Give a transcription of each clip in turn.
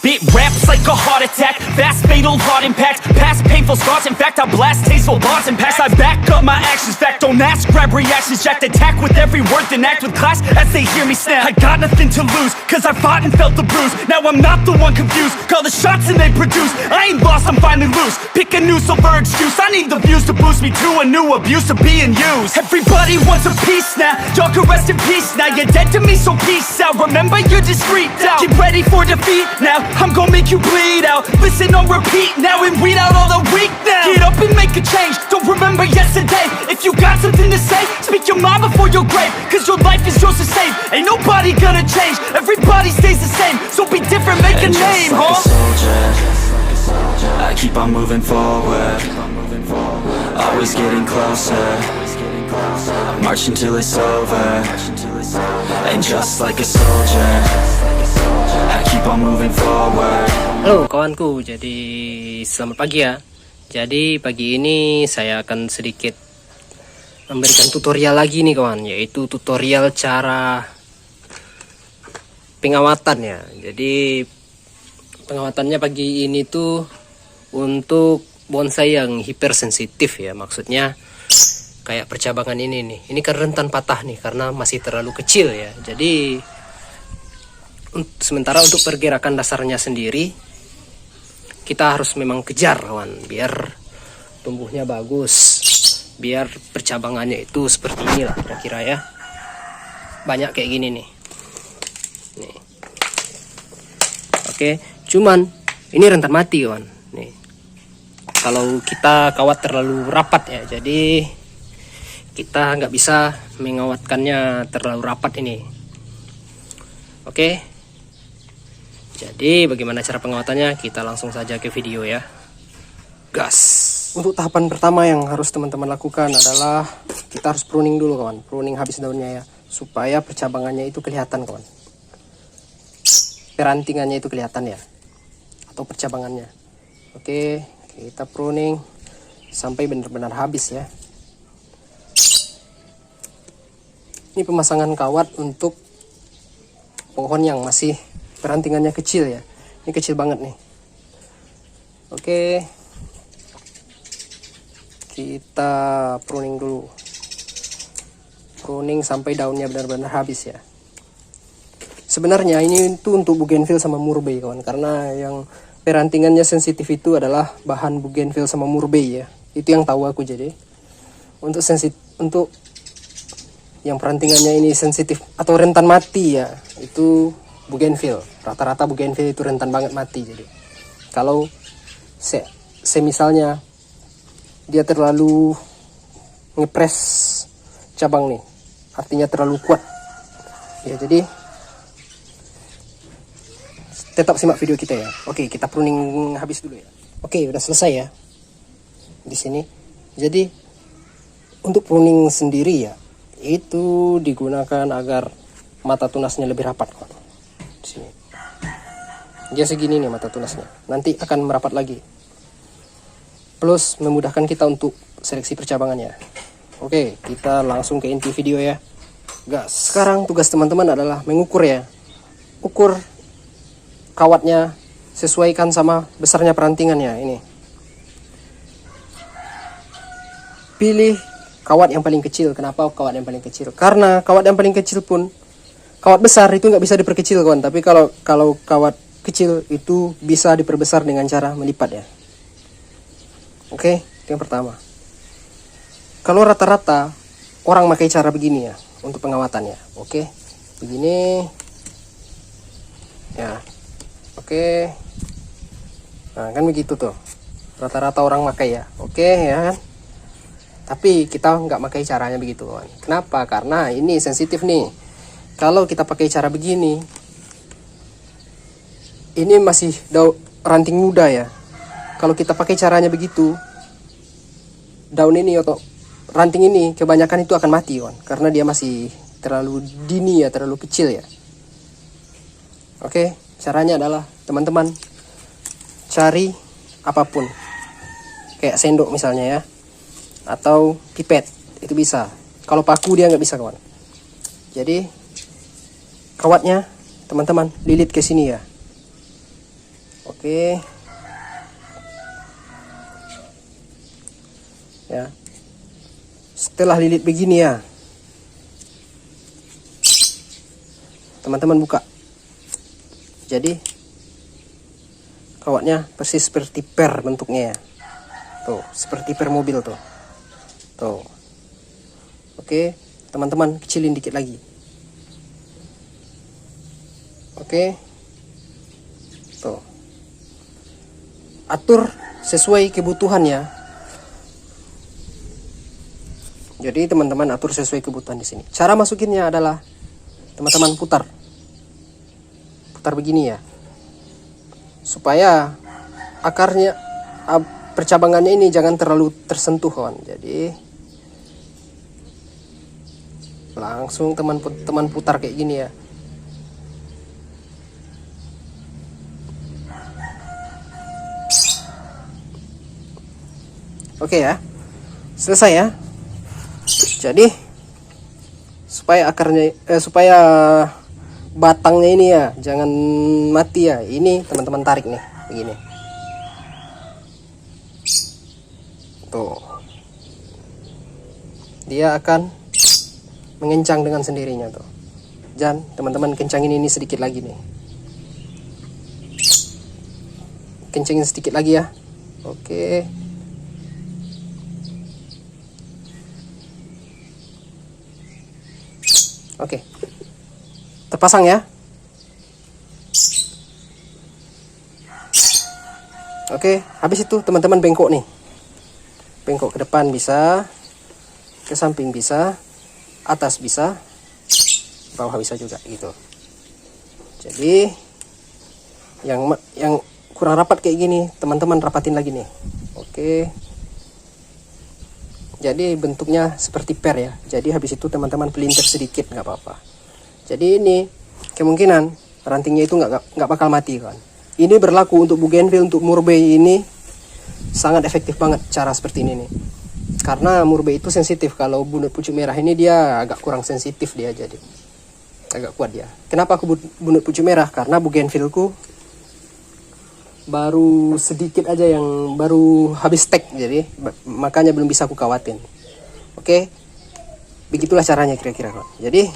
Spit raps like a heart attack, fast fatal heart impact, past painful scars. In fact, I blast tasteful bars and packs. I back up my actions, fact don't ask, grab reactions, jacked attack with every word, then act with class as they hear me snap. I got nothing to lose, cause I fought and felt the bruise. Now I'm not the one confused, call the shots and they produce. I ain't lost, I'm finally loose, pick a new silver excuse. I need the views to boost me to a new abuse of being used. Everybody wants a piece now, y'all can rest in peace now. You're dead to me, so peace out, remember you're discreet out. Get ready for defeat now, I'm gonna make you bleed out. Listen on repeat now and weed out all the weak now. Get up and make a change, don't remember yesterday. If you got something to say, speak your mind before your grave, cause your life is yours to save. Ain't nobody gonna change, everybody stays the same. So be different, make a name, huh? I keep on moving forward, always getting closer. I march until it's over, and just like a soldier, I keep on moving forward. Halo kawanku, jadi selamat pagi ya. Jadi pagi ini saya akan sedikit memberikan tutorial lagi nih kawan, yaitu tutorial cara pengawatan ya. Jadi pengawatannya pagi ini tuh untuk bonsai yang hipersensitif ya, maksudnya kayak percabangan ini nih. Ini kan rentan patah nih karena masih terlalu kecil ya. Jadi sementara untuk pergerakan dasarnya sendiri kita harus memang kejar kawan, biar tumbuhnya bagus, biar percabangannya itu seperti inilah kira-kira ya. Banyak kayak gini nih. Nih. Oke, cuman ini rentan mati kawan. Nih. Kalau kita kawat terlalu rapat ya, jadi kita nggak bisa mengawatkannya terlalu rapat ini. Oke. Jadi bagaimana cara pengawatannya? Kita langsung saja ke video ya. Gas. Untuk tahapan pertama yang harus teman-teman lakukan adalah kita harus pruning dulu kawan. Pruning habis daunnya ya, supaya percabangannya itu kelihatan kawan. Perantingannya itu kelihatan ya, atau percabangannya. Oke, kita pruning sampai benar-benar habis ya. Ini pemasangan kawat untuk pohon yang masih perantingannya kecil ya. Ini kecil banget nih. Oke, kita pruning dulu. Pruning sampai daunnya benar-benar habis ya. Sebenarnya ini tuh untuk bougainville sama mourbei kawan, karena yang perantingannya sensitif itu adalah bahan bougainville sama mourbei ya. Itu yang tahu aku. Jadi untuk yang perantingannya ini sensitif atau rentan mati ya, itu bougainville. Rata-rata bougainville itu rentan banget mati. Jadi kalau misalnya dia terlalu ngepres cabang nih, artinya terlalu kuat ya. Jadi tetap simak video kita ya. Oke, kita pruning habis dulu ya. Oke, udah selesai ya di sini. Jadi untuk pruning sendiri ya, itu digunakan agar mata tunasnya lebih rapat kok. Di sini dia segini nih mata tunasnya, nanti akan merapat lagi, plus memudahkan kita untuk seleksi percabangannya. Oke, kita langsung ke inti video ya. Gas. Sekarang tugas teman-teman adalah mengukur ya. Ukur kawatnya, sesuaikan sama besarnya perantingannya ini. Pilih kawat yang paling kecil. Kenapa kawat yang paling kecil? Karena kawat yang paling kecil pun, kawat besar itu nggak bisa diperkecil kawan. Tapi kalau kawat kecil itu bisa diperbesar dengan cara melipat ya. Oke, itu yang pertama. Kalau rata-rata orang pakai cara begini ya untuk pengawatannya. Oke, begini ya. Oke, nah kan begitu tuh rata-rata orang pakai ya. Oke ya kan, tapi kita nggak pakai caranya begitu kawan. Kenapa? Karena ini sensitif nih. Kalau kita pakai cara begini, ini masih ranting muda ya. Kalau kita pakai caranya begitu, daun ini atau ranting ini kebanyakan itu akan mati kawan, karena dia masih terlalu dini ya, terlalu kecil ya. Oke, caranya adalah teman-teman cari apapun, kayak sendok misalnya ya, atau pipet, itu bisa. Kalau paku dia nggak bisa kawan. Jadi kawatnya teman-teman lilit ke sini ya. Oke. Ya. Setelah lilit begini ya, teman-teman buka. Jadi kawatnya persis seperti per bentuknya ya. Tuh, seperti per mobil tuh. Tuh. Oke, teman-teman kecilin dikit lagi. Oke. Tuh. Atur sesuai kebutuhan ya. Jadi teman-teman atur sesuai kebutuhan di sini. Cara masukinnya adalah teman-teman putar begini ya, supaya akarnya percabangannya ini jangan terlalu tersentuh kawan. Jadi langsung teman putar kayak gini ya. Oke ya, selesai ya. Jadi supaya akarnya supaya batangnya ini ya jangan mati ya, ini teman-teman tarik nih begini tuh, dia akan mengencang dengan sendirinya tuh. Dan teman-teman kencangin ini sedikit lagi nih, kencangin sedikit lagi ya. Oke. Oke, terpasang ya. Oke, habis itu teman-teman bengkok nih, bengkok ke depan bisa, ke samping bisa, atas bisa, bawah bisa juga gitu. Jadi yang kurang rapat kayak gini teman-teman rapatin lagi nih. Oke. Jadi bentuknya seperti per ya. Jadi habis itu teman-teman pelintir sedikit nggak apa-apa. Jadi ini kemungkinan rantingnya itu nggak bakal mati kan. Ini berlaku untuk bougainville, untuk murbei ini sangat efektif banget cara seperti ini nih. Karena murbei itu sensitif. Kalau bunut pucuk merah ini dia agak kurang sensitif dia, jadi agak kuat dia. Kenapa aku bunut pucuk merah? Karena bougainvilleku baru sedikit aja yang baru habis stek, jadi makanya belum bisa aku kawatin. Oke, begitulah caranya kira-kira. Jadi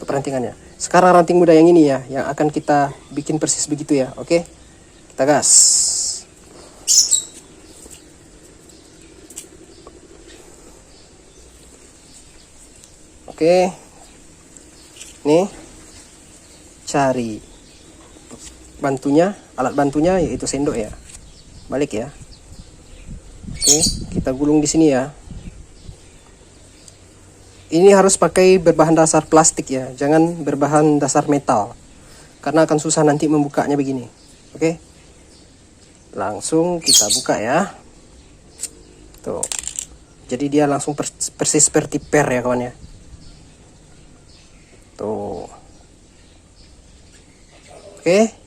perantingannya sekarang ranting muda yang ini ya, yang akan kita bikin persis begitu ya. Oke, kita gas. Oke, nih cari bantunya, alat bantunya yaitu sendok ya, balik ya. Oke, kita gulung di sini ya. Ini harus pakai berbahan dasar plastik ya, jangan berbahan dasar metal, karena akan susah nanti membukanya begini. Oke, langsung kita buka ya. Tuh, jadi dia langsung persis seperti per ya kawan ya. Tuh, oke.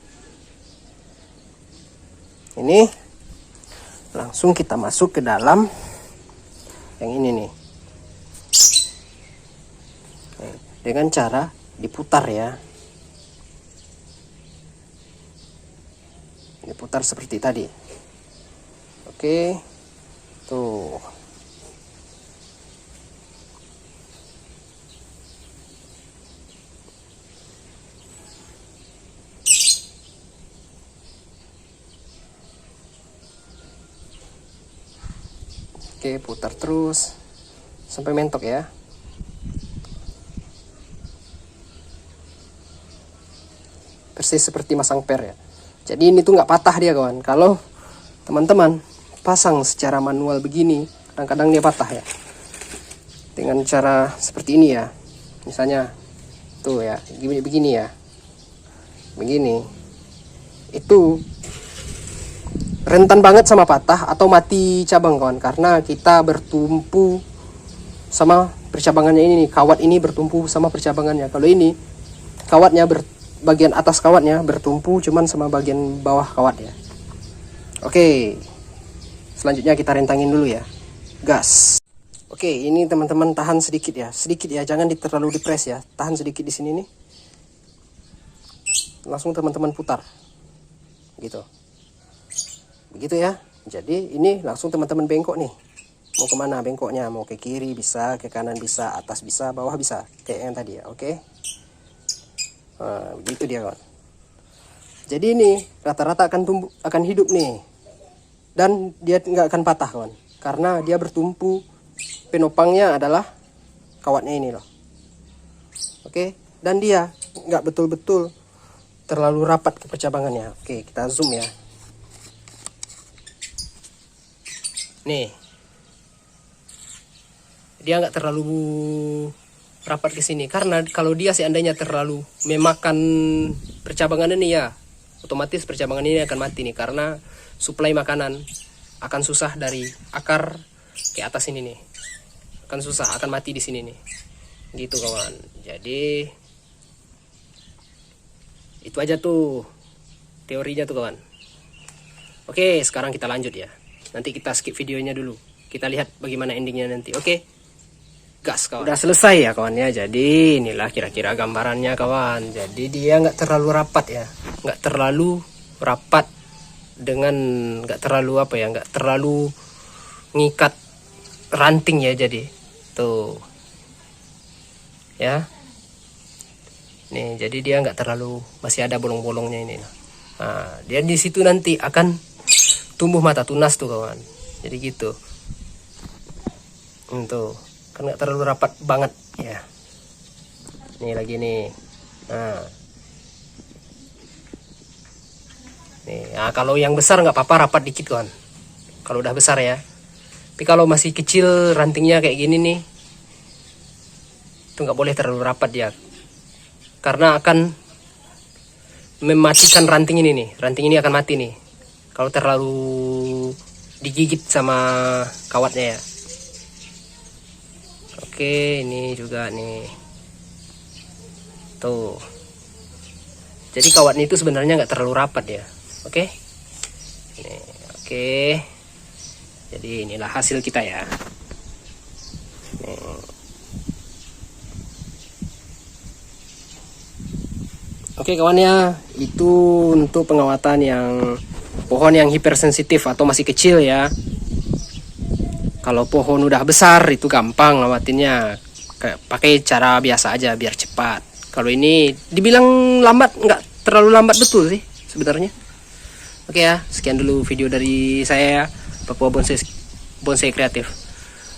Ini langsung kita masuk ke dalam yang ini nih, dengan cara diputar ya, diputar seperti tadi. Oke, tuh. Oke, putar terus sampai mentok ya. Persis seperti masang per ya. Jadi ini tuh nggak patah dia kawan. Kalau teman-teman pasang secara manual begini, kadang-kadang dia patah ya. Dengan cara seperti ini ya. Misalnya tuh ya, begini ya. Begini. Itu rentan banget sama patah atau mati cabang kawan, karena kita bertumpu sama percabangannya ini nih, kawat ini bertumpu sama percabangannya. Kalau ini kawatnya bagian atas kawatnya bertumpu cuman sama bagian bawah kawat ya. Oke, selanjutnya kita rentangin dulu ya, gas. Oke, ini teman-teman tahan sedikit ya, jangan terlalu dipres ya, tahan sedikit di sini nih. Langsung teman-teman putar. gitu. Begitu ya. Jadi ini langsung teman-teman bengkok nih. Mau kemana bengkoknya? Mau ke kiri bisa, ke kanan bisa, atas bisa, bawah bisa, kayak yang tadi ya. Oke. Nah, begitu dia kawan. Jadi ini rata-rata akan hidup nih, dan dia nggak akan patah kawan, karena dia bertumpu. Penopangnya adalah kawatnya ini loh. Oke, dan dia nggak betul-betul terlalu rapat ke percabangannya. Oke, kita zoom ya. Nih, dia nggak terlalu rapat ke sini, karena kalau dia seandainya terlalu memakan percabangan ini ya, otomatis percabangan ini akan mati nih, karena suplai makanan akan susah dari akar ke atas ini nih, akan susah, akan mati di sini nih, gitu kawan. Jadi itu aja tuh teorinya tuh kawan. Oke, sekarang kita lanjut ya. Nanti kita skip videonya dulu, kita lihat bagaimana endingnya nanti. Oke, gas kawan. Udah selesai ya kawan ya. Jadi inilah kira-kira gambarannya kawan. Jadi dia nggak terlalu rapat ya, nggak terlalu rapat dengan nggak terlalu apa ya, nggak terlalu ngikat ranting ya. Jadi tuh ya, nih jadi dia nggak terlalu, masih ada bolong-bolongnya ini. Nah, dia di situ nanti akan tumbuh mata tunas tuh kawan. Jadi gitu. Tuh kan nggak terlalu rapat banget ya. Nih lagi nih. Nah, kalau yang besar nggak apa-apa rapat dikit kawan, kalau udah besar ya. Tapi kalau masih kecil rantingnya kayak gini nih, itu nggak boleh terlalu rapat ya, karena akan mematikan ranting ini nih. Ranting ini akan mati nih kalau terlalu digigit sama kawatnya ya. Oke, ini juga nih. Tuh. Jadi kawatnya itu sebenarnya nggak terlalu rapat ya. Oke. Nih, oke. Jadi inilah hasil kita ya. Nih. Oke kawan ya, itu untuk pengawatan yang pohon yang hipersensitif atau masih kecil ya. Kalau pohon udah besar itu gampang ngawatinnya, pakai cara biasa aja biar cepat. Kalau ini dibilang lambat, nggak terlalu lambat betul sih sebenarnya. Oke ya, sekian dulu video dari saya ya, Papua Bonsai Kreatif.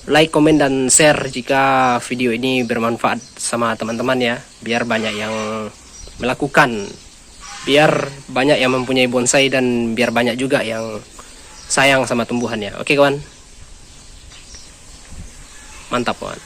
Like, komen, dan share jika video ini bermanfaat sama teman-teman ya, biar banyak yang melakukan, biar banyak yang mempunyai bonsai, dan biar banyak juga yang sayang sama tumbuhannya. Oke kawan, mantap kawan.